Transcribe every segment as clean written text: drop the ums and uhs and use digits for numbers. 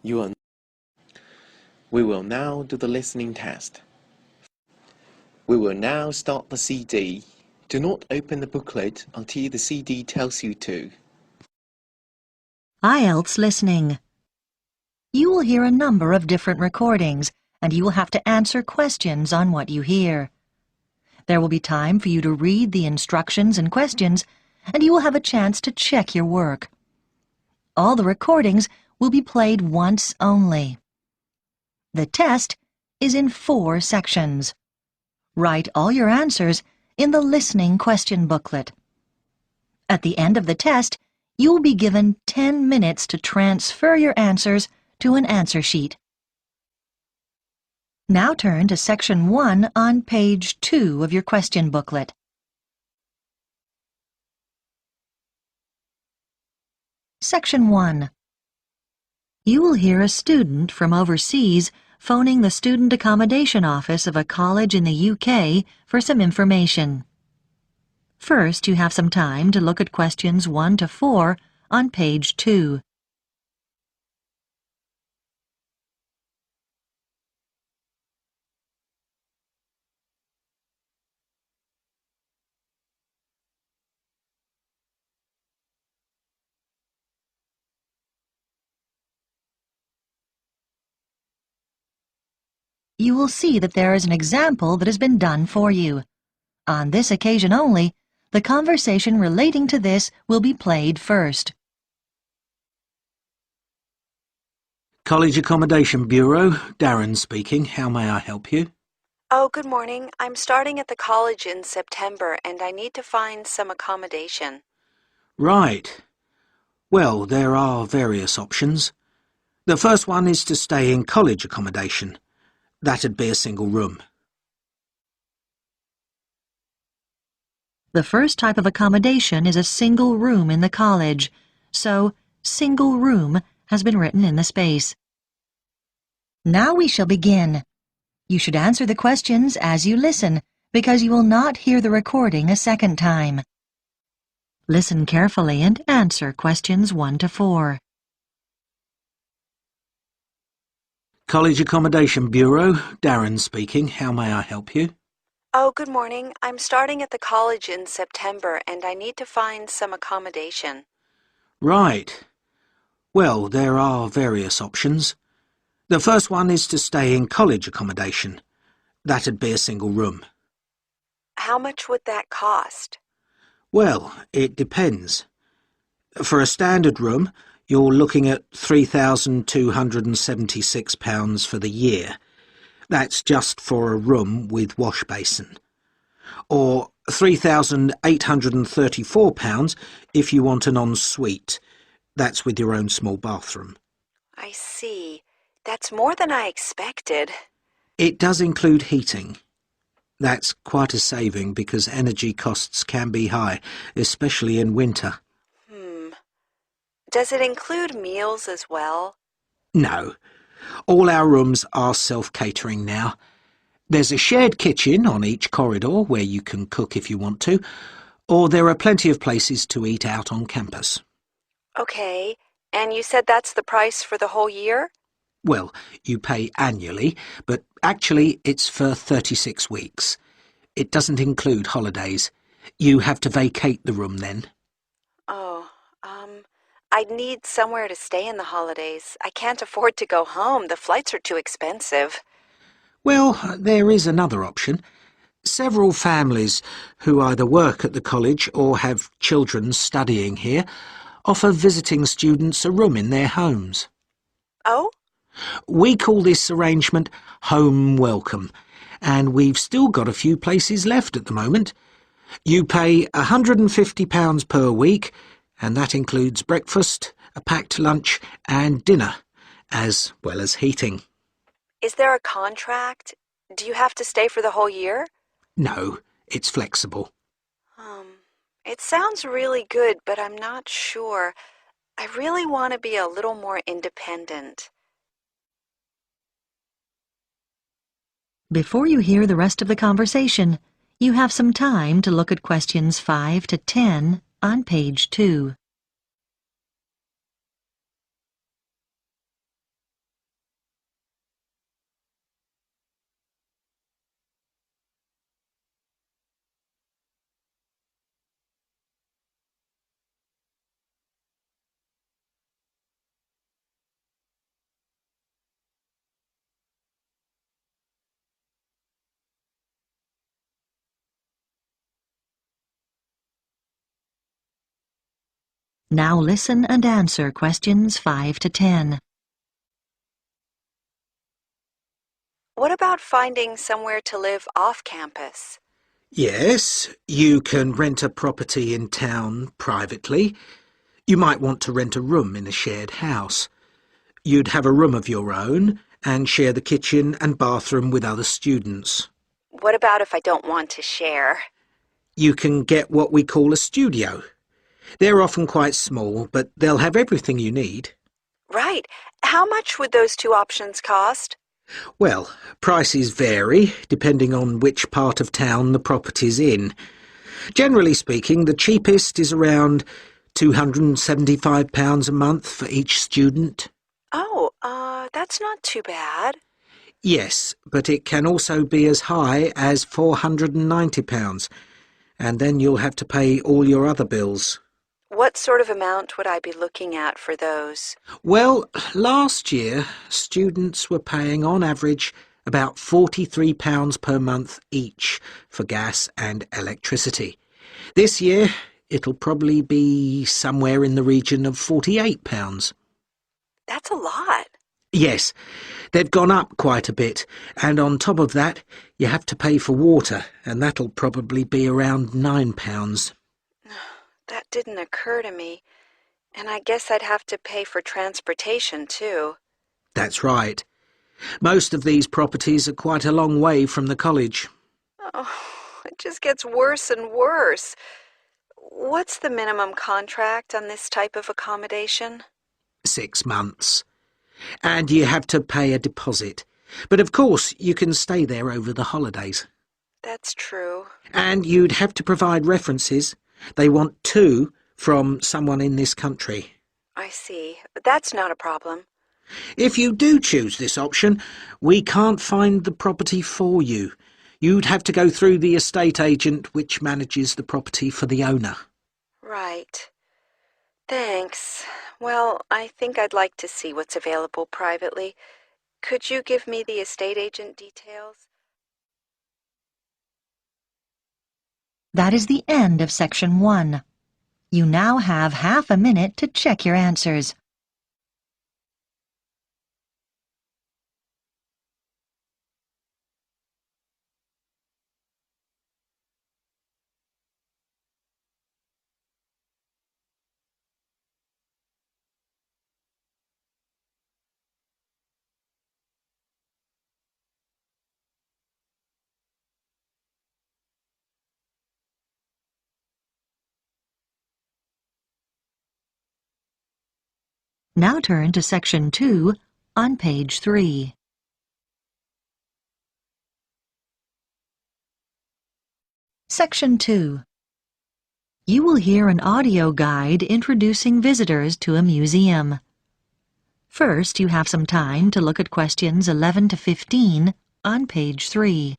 You are. We will now do the listening test. We will now start the CD. Do not open the booklet until the CD tells you to. IELTS listening. You will hear a number of different recordings, and you will have to answer questions on what you hear. There will be time for you to read the instructions and questions, and you will have a chance to check your work. All the recordings will be played once only. The test is in 4 sections. Write all your answers in the listening question booklet. At the end of the test, you will be given 10 minutes to transfer your answers to an answer sheet. Now turn to Section 1 on page 2 of your question booklet. Section 1. You will hear a student from overseas phoning the student accommodation office of a college in the UK for some information. First, you have some time to look at questions 1 to 4 on page 2. You will see that there is an example that has been done for you. On this occasion only, the conversation relating to this will be played first. College Accommodation Bureau, Darren speaking. How may I help you? Oh, good morning. I'm starting at the college in September and I need to find some accommodation. Right. Well, there are various options. The first one is to stay in college accommodation. That'd be a single room. The first type of accommodation is a single room in the college, so single room has been written in the space. Now we shall begin. You should answer the questions as you listen, because you will not hear the recording a second time. Listen carefully and answer questions 1 to 4. College Accommodation Bureau, Darren speaking. How may I help you? Oh, good morning. I'm starting at the college in September and I need to find some accommodation. Right. Well, there are various options. The first one is to stay in college accommodation. That'd be a single room. How much would that cost? Well, it depends. For a standard room, you're looking at £3,276 for the year. That's just for a room with wash basin. Or £3,834 if you want an ensuite. That's with your own small bathroom. I see. That's more than I expected. It does include heating. That's quite a saving because energy costs can be high, especially in winter. Does it include meals as well? No. All our rooms are self-catering now. There's a shared kitchen on each corridor where you can cook if you want to, or there are plenty of places to eat out on campus. Okay, and you said that's the price for the whole year? Well, you pay annually, but actually it's for 36 weeks. It doesn't include holidays. You have to vacate the room then. I'd need somewhere to stay in the holidays. I can't afford to go home. The flights are too expensive. Well, there is another option. Several families who either work at the college or have children studying here offer visiting students a room in their homes. Oh? We call this arrangement Home Welcome, and we've still got a few places left at the moment. You pay £150 per week, and that includes breakfast, a packed lunch and dinner, as well as heating. Is there a contract? Do you have to stay for the whole year? No, it's flexible. It sounds really good, but I'm not sure. I really want to be a little more independent. Before you hear the rest of the conversation, you have some time to look at questions 5 to 10 on page 2. Now listen and answer questions 5 to 10. What about finding somewhere to live off campus? Yes, you can rent a property in town privately. You might want to rent a room in a shared house. You'd have a room of your own and share the kitchen and bathroom with other students. What about if I don't want to share? You can get what we call a studio. They're often quite small, but they'll have everything you need. Right. How much would those two options cost? Well, prices vary depending on which part of town the property's in. Generally speaking, the cheapest is around £275 a month for each student. Oh, that's not too bad. Yes, but it can also be as high as £490, and then you'll have to pay all your other bills. What sort of amount would I be looking at for those? Well, last year, students were paying on average about £43 per month each for gas and electricity. This year, it'll probably be somewhere in the region of £48. That's a lot. Yes, they've gone up quite a bit, and on top of that, you have to pay for water, and that'll probably be around £9. That didn't occur to me. And I guess I'd have to pay for transportation, too. That's right. Most of these properties are quite a long way from the college. Oh, it just gets worse and worse. What's the minimum contract on this type of accommodation? 6 months. And you have to pay a deposit. But of course, you can stay there over the holidays. That's true. And you'd have to provide references. They want 2 from someone in this country. I see. But that's not a problem. If you do choose this option, we can't find the property for you. You'd have to go through the estate agent which manages the property for the owner. Right. Thanks. Well, I think I'd like to see what's available privately. Could you give me the estate agent details? That is the end of Section 1. You now have half a minute to check your answers. Now turn to Section 2 on page 3. Section 2. You will hear an audio guide introducing visitors to a museum. First, you have some time to look at questions 11 to 15 on page 3.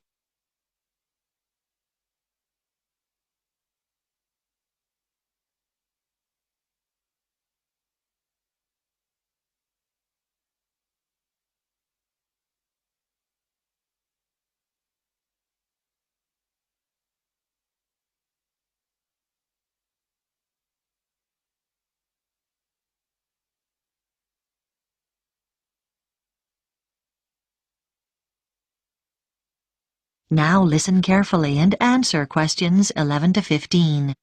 Now listen carefully and answer questions 11 to 15.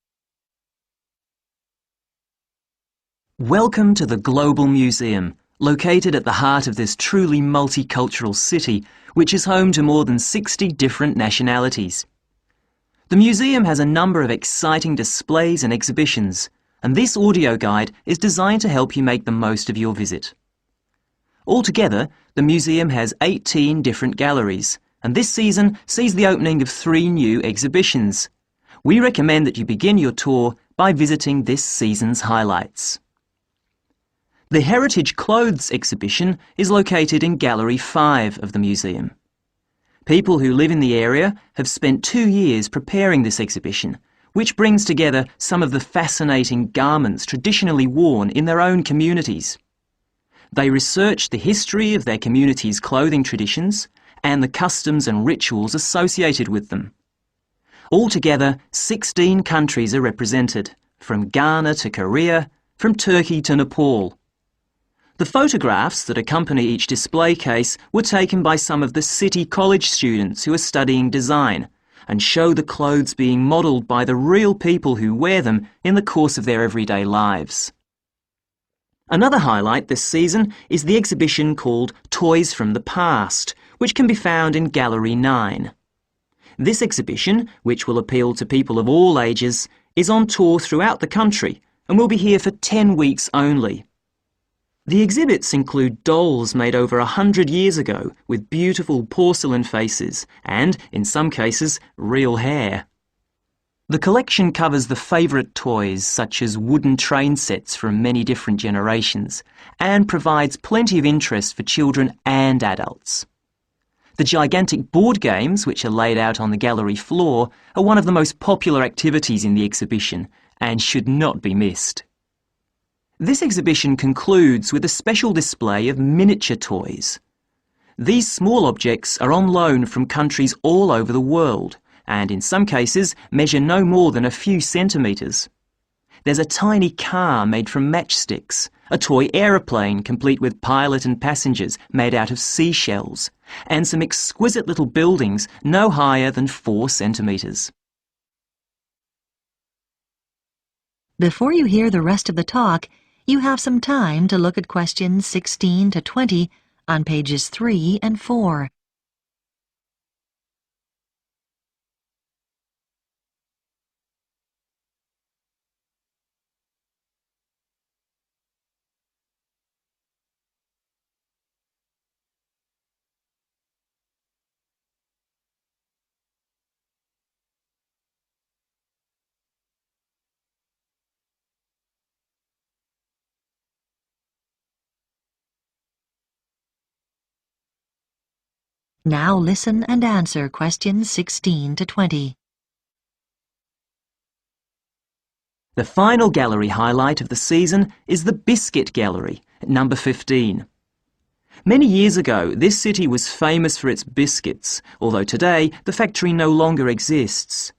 Welcome to the Global Museum, located at the heart of this truly multicultural city, which is home to more than 60 different nationalities. The museum has a number of exciting displays and exhibitions, and this audio guide is designed to help you make the most of your visit. Altogether, the museum has 18 different galleries, and this season sees the opening of 3 new exhibitions. We recommend that you begin your tour by visiting this season's highlights. The Heritage Clothes exhibition is located in Gallery 5 of the museum. People who live in the area have spent 2 years preparing this exhibition, which brings together some of the fascinating garments traditionally worn in their own communities. They research the history of their community's clothing traditions and the customs and rituals associated with them. Altogether, 16 countries are represented, from Ghana to Korea, from Turkey to Nepal. The photographs that accompany each display case were taken by some of the City College students who are studying design and show the clothes being modelled by the real people who wear them in the course of their everyday lives. Another highlight this season is the exhibition called Toys from the Past, which can be found in Gallery 9. This exhibition, which will appeal to people of all ages, is on tour throughout the country and will be here for 10 weeks only. The exhibits include dolls made over 100 years ago with beautiful porcelain faces and, in some cases, real hair. The collection covers the favourite toys such as wooden train sets from many different generations and provides plenty of interest for children and adults. The gigantic board games, which are laid out on the gallery floor, are one of the most popular activities in the exhibition and should not be missed. This exhibition concludes with a special display of miniature toys. These small objects are on loan from countries all over the world and in some cases measure no more than a few centimetres. There's a tiny car made from matchsticks, a toy aeroplane complete with pilot and passengers made out of seashells, and some exquisite little buildings no higher than 4 centimetres. Before you hear the rest of the talk, you have some time to look at questions 16 to 20 on pages 3 and 4. Now listen and answer questions 16 to 20. The final gallery highlight of the season is the Biscuit Gallery at number 15. Many years ago, this city was famous for its biscuits, although today the factory no longer exists.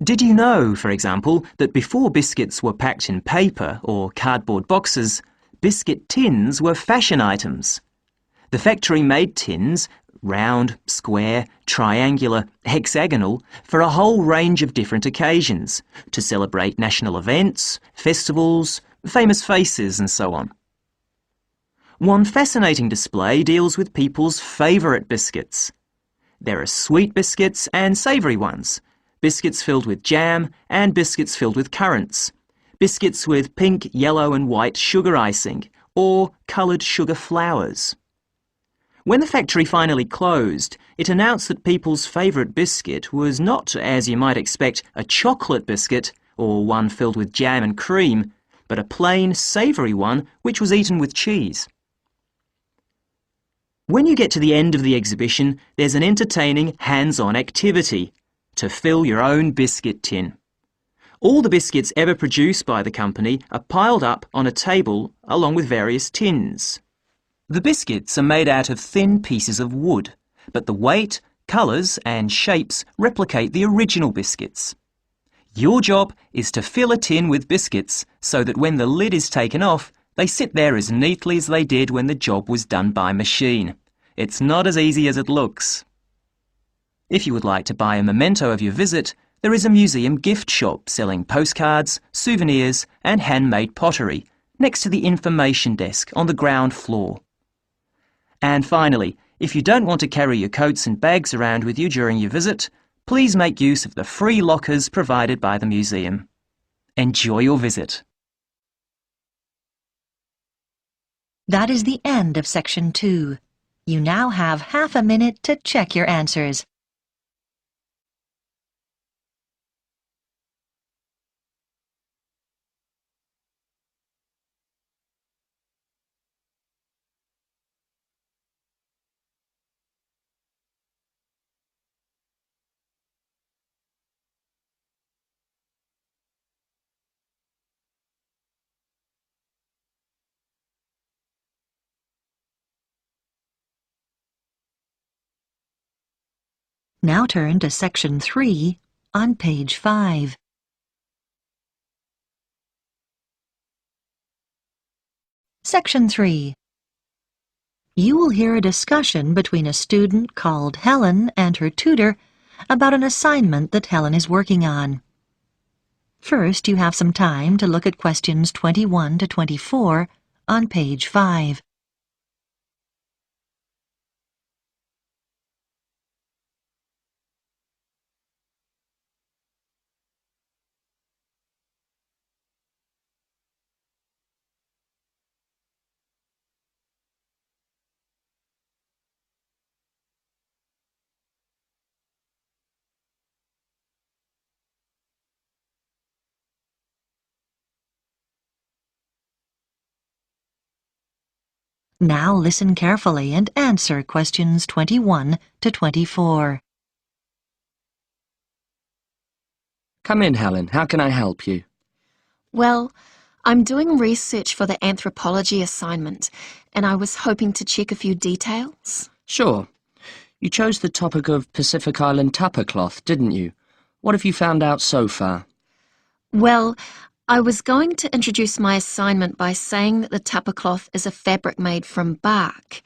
Did you know, for example, that before biscuits were packed in paper or cardboard boxes, biscuit tins were fashion items? The factory made tins, round, square, triangular, hexagonal, for a whole range of different occasions, to celebrate national events, festivals, famous faces and so on. One fascinating display deals with people's favourite biscuits. There are sweet biscuits and savoury ones, biscuits filled with jam and biscuits filled with currants, biscuits with pink, yellow and white sugar icing, or coloured sugar flowers. When the factory finally closed, it announced that people's favourite biscuit was not, as you might expect, a chocolate biscuit or one filled with jam and cream, but a plain, savoury one which was eaten with cheese. When you get to the end of the exhibition, there's an entertaining hands-on activity to fill your own biscuit tin. All the biscuits ever produced by the company are piled up on a table along with various tins. The biscuits are made out of thin pieces of wood, but the weight, colours and shapes replicate the original biscuits. Your job is to fill a tin with biscuits so that when the lid is taken off, they sit there as neatly as they did when the job was done by machine. It's not as easy as it looks. If you would like to buy a memento of your visit, there is a museum gift shop selling postcards, souvenirs and handmade pottery next to the information desk on the ground floor. And finally, if you don't want to carry your coats and bags around with you during your visit, please make use of the free lockers provided by the museum. Enjoy your visit. That is the end of section 2. You now have half a minute to check your answers. Now turn to section 3 on page 5. Section 3. You will hear a discussion between a student called Helen and her tutor about an assignment that Helen is working on. First, you have some time to look at questions 21 to 24 on page 5. Now listen carefully and answer questions 21 to 24. Come in, Helen. How can I help you? Well, I'm doing research for the anthropology assignment, and I was hoping to check a few details. Sure. You chose the topic of Pacific Island tapa cloth, didn't you? What have you found out so far? Well, I was going to introduce my assignment by saying that the tapa cloth is a fabric made from bark,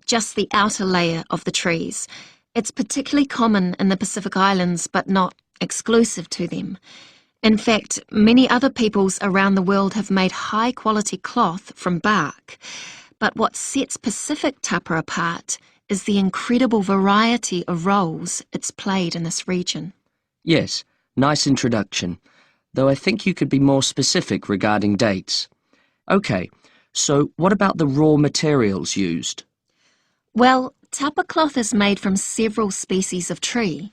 just the outer layer of the trees. It's particularly common in the Pacific Islands, but not exclusive to them. In fact, many other peoples around the world have made high-quality cloth from bark. But what sets Pacific tapa apart is the incredible variety of roles it's played in this region. Yes, nice introduction, though I think you could be more specific regarding dates. Okay, so what about the raw materials used? Well, tapa cloth is made from several species of tree.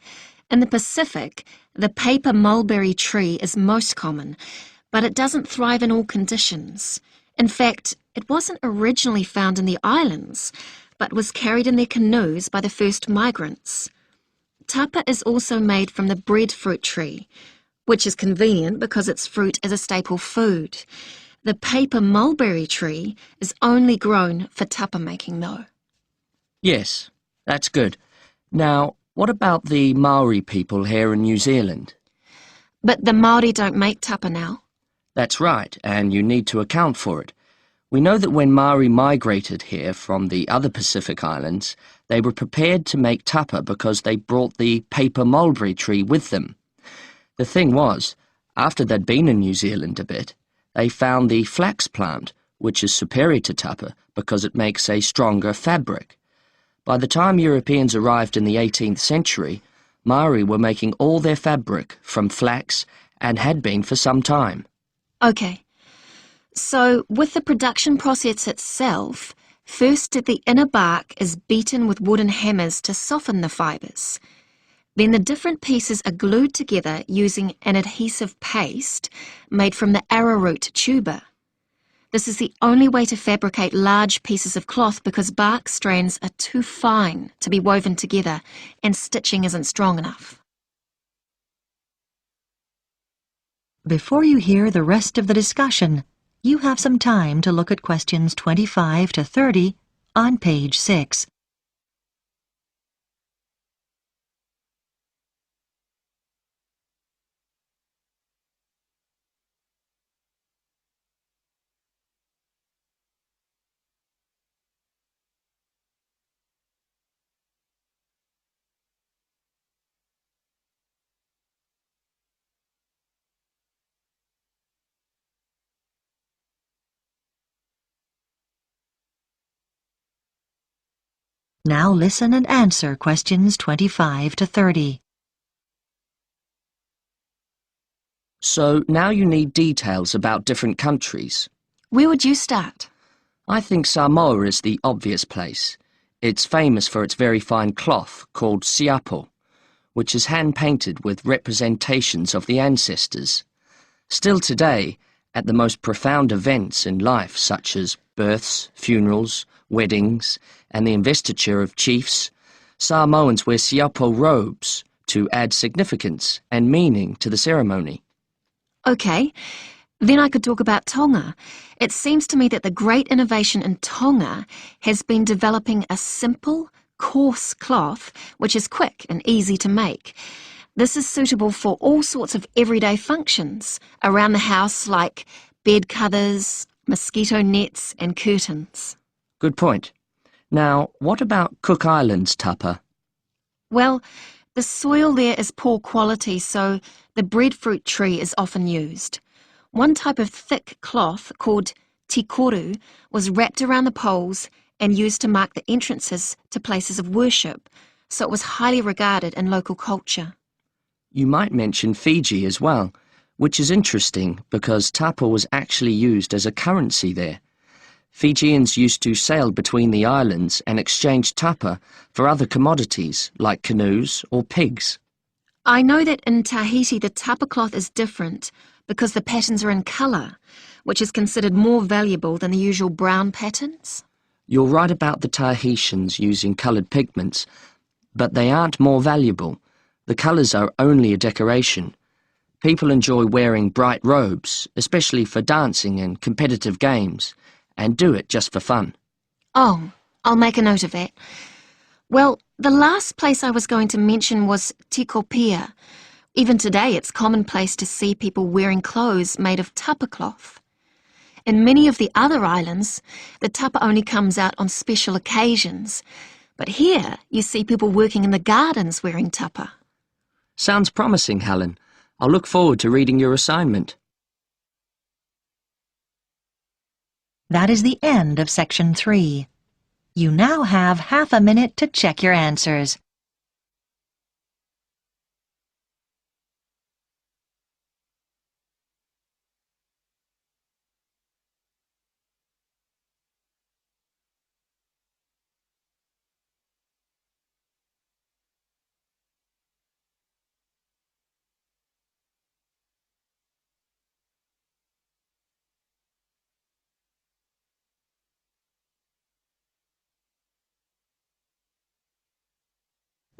In the Pacific, the paper mulberry tree is most common, but it doesn't thrive in all conditions. In fact, it wasn't originally found in the islands, but was carried in their canoes by the first migrants. Tapa is also made from the breadfruit tree, which is convenient because its fruit is a staple food. The paper mulberry tree is only grown for tapa making, though. Yes, that's good. Now, what about the Maori people here in New Zealand? But the Māori don't make tapa now. That's right, and you need to account for it. We know that when Maori migrated here from the other Pacific Islands, they were prepared to make tapa because they brought the paper mulberry tree with them. The thing was, after they'd been in New Zealand a bit, they found the flax plant, which is superior to tapa because it makes a stronger fabric. By the time Europeans arrived in the 18th century, Maori were making all their fabric from flax and had been for some time. Okay. So, with the production process itself, first the inner bark is beaten with wooden hammers to soften the fibres. Then the different pieces are glued together using an adhesive paste made from the arrowroot tuber. This is the only way to fabricate large pieces of cloth because bark strands are too fine to be woven together and stitching isn't strong enough. Before you hear the rest of the discussion, you have some time to look at questions 25 to 30 on page 6. Now listen and answer questions 25 to 30. So now you need details about different countries. Where would you start? I think Samoa is the obvious place. It's famous for its very fine cloth called siapo, which is hand-painted with representations of the ancestors. Still today, at the most profound events in life such as births, funerals, weddings, and the investiture of chiefs, Samoans wear siapo robes to add significance and meaning to the ceremony. Okay, then I could talk about Tonga. It seems to me that the great innovation in Tonga has been developing a simple, coarse cloth which is quick and easy to make. This is suitable for all sorts of everyday functions around the house like bed covers, mosquito nets and curtains. Good point. Now, what about Cook Islands, Tupper? Well, the soil there is poor quality, so the breadfruit tree is often used. One type of thick cloth called tikoru was wrapped around the poles and used to mark the entrances to places of worship, so it was highly regarded in local culture. You might mention Fiji as well, which is interesting because tapa was actually used as a currency there. Fijians used to sail between the islands and exchange tapa for other commodities like canoes or pigs. I know that in Tahiti the tapa cloth is different because the patterns are in colour, which is considered more valuable than the usual brown patterns. You're right about the Tahitians using coloured pigments, but they aren't more valuable. The colours are only a decoration. People enjoy wearing bright robes, especially for dancing and competitive games, and do it just for fun. Oh, I'll make a note of that. Well, the last place I was going to mention was Tikopia. Even today it's commonplace to see people wearing clothes made of tapa cloth. In many of the other islands, the tapa only comes out on special occasions, but here you see people working in the gardens wearing tapa. Sounds promising, Helen. I'll look forward to reading your assignment. That is the end of Section 3. You now have half a minute to check your answers.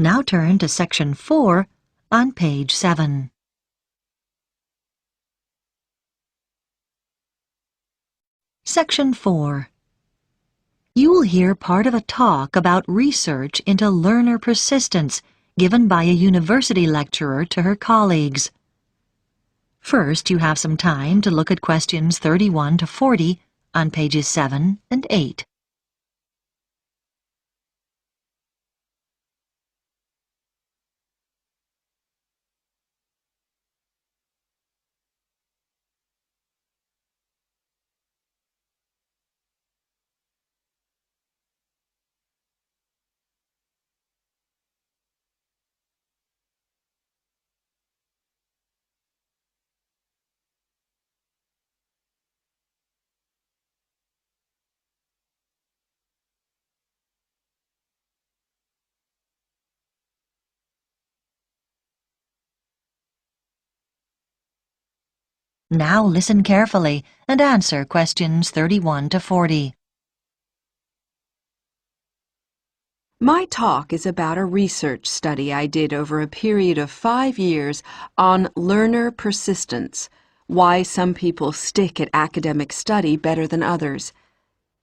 Now turn to Section 4 on page 7. Section 4. You will hear part of a talk about research into learner persistence given by a university lecturer to her colleagues. First, you have some time to look at questions 31 to 40 on pages 7 and 8. Now listen carefully and answer questions 31 to 40. My talk is about a research study I did over a period of 5 years on learner persistence, why some people stick at academic study better than others.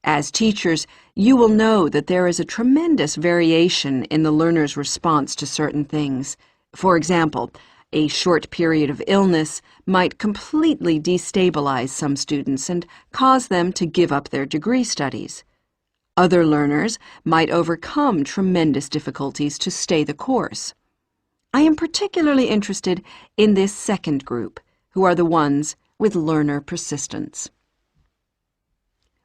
As teachers, you will know that there is a tremendous variation in the learner's response to certain things. For example, a short period of illness might completely destabilize some students and cause them to give up their degree studies. Other learners might overcome tremendous difficulties to stay the course. I am particularly interested in this second group, who are the ones with learner persistence.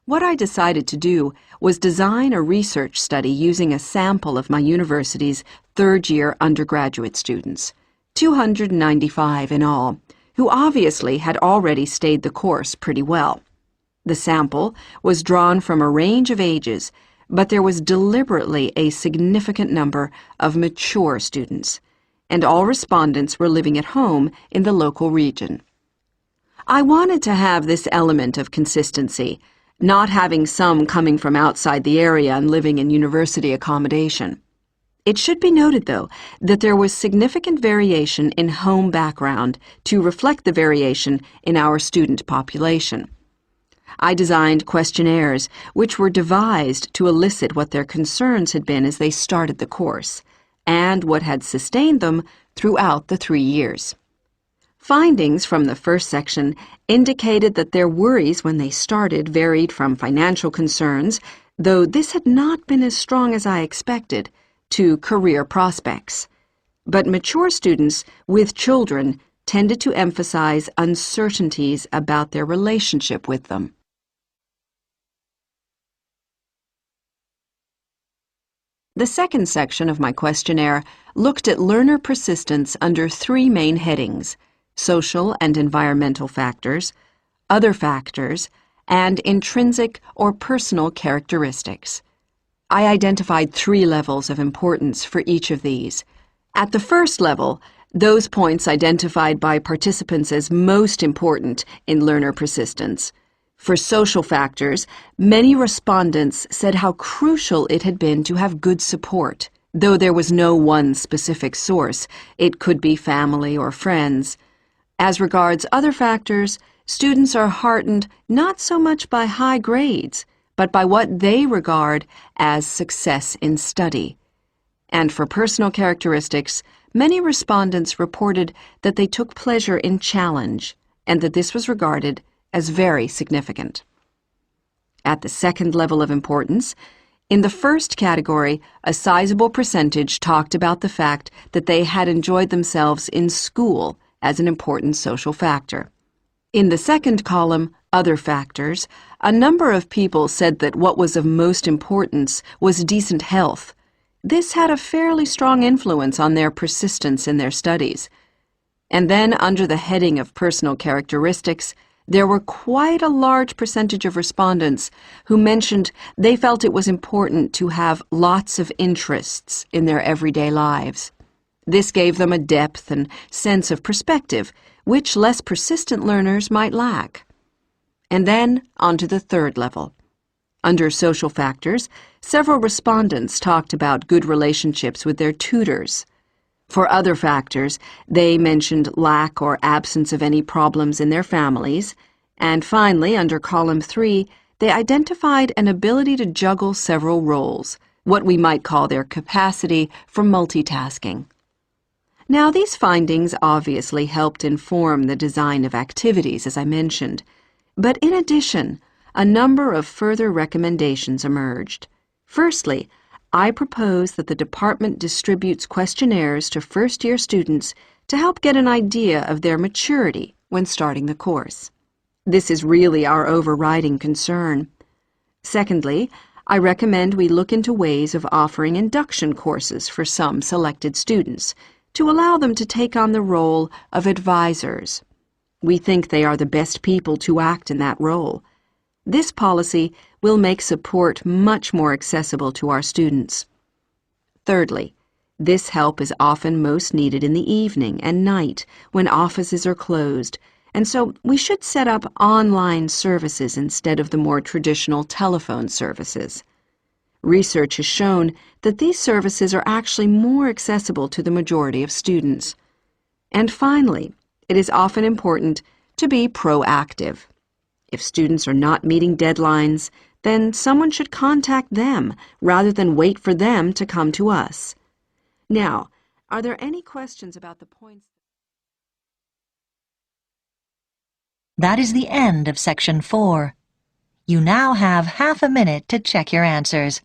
What I decided to do was design a research study using a sample of my university's third-year undergraduate students, 295 in all, who obviously had already stayed the course pretty well. The sample was drawn from a range of ages, but there was deliberately a significant number of mature students, and all respondents were living at home in the local region. I wanted to have this element of consistency, not having some coming from outside the area and living in university accommodation. It should be noted, though, that there was significant variation in home background to reflect the variation in our student population. I designed questionnaires which were devised to elicit what their concerns had been as they started the course, and what had sustained them throughout the 3 years. Findings from the first section indicated that their worries when they started varied from financial concerns, though this had not been as strong as I expected, to career prospects. But mature students with children tended to emphasize uncertainties about their relationship with them. The second section of my questionnaire looked at learner persistence under three main headings: social and environmental factors, other factors, and intrinsic or personal characteristics. I identified 3 levels of importance for each of these. At the first level, those points identified by participants as most important in learner persistence. For social factors, many respondents said how crucial it had been to have good support. Though there was no one specific source, it could be family or friends. As regards other factors, students are heartened not so much by high grades, but by what they regard as success in study. And for personal characteristics, many respondents reported that they took pleasure in challenge and that this was regarded as very significant. At the second level of importance, in the first category, a sizable percentage talked about the fact that they had enjoyed themselves in school as an important social factor. In the second column, other factors, a number of people said that what was of most importance was decent health. This had a fairly strong influence on their persistence in their studies. And then, under the heading of personal characteristics, there were quite a large percentage of respondents who mentioned they felt it was important to have lots of interests in their everyday lives. This gave them a depth and sense of perspective, which less persistent learners might lack. And then, on to the third level. Under social factors, several respondents talked about good relationships with their tutors. For other factors, they mentioned lack or absence of any problems in their families. And finally, under column 3, they identified an ability to juggle several roles, what we might call their capacity for multitasking. Now, these findings obviously helped inform the design of activities, as I mentioned. But in addition, a number of further recommendations emerged. Firstly, I propose that the department distributes questionnaires to first-year students to help get an idea of their maturity when starting the course. This is really our overriding concern. Secondly, I recommend we look into ways of offering induction courses for some selected students to allow them to take on the role of advisors. We think they are the best people to act in that role. This policy will make support much more accessible to our students. Thirdly, this help is often most needed in the evening and night when offices are closed, and so we should set up online services instead of the more traditional telephone services. Research has shown that these services are actually more accessible to the majority of students. And finally, it is often important to be proactive. If students are not meeting deadlines, then someone should contact them rather than wait for them to come to us. Now, are there any questions about the points? That is the end of section 4. You now have half a minute to check your answers.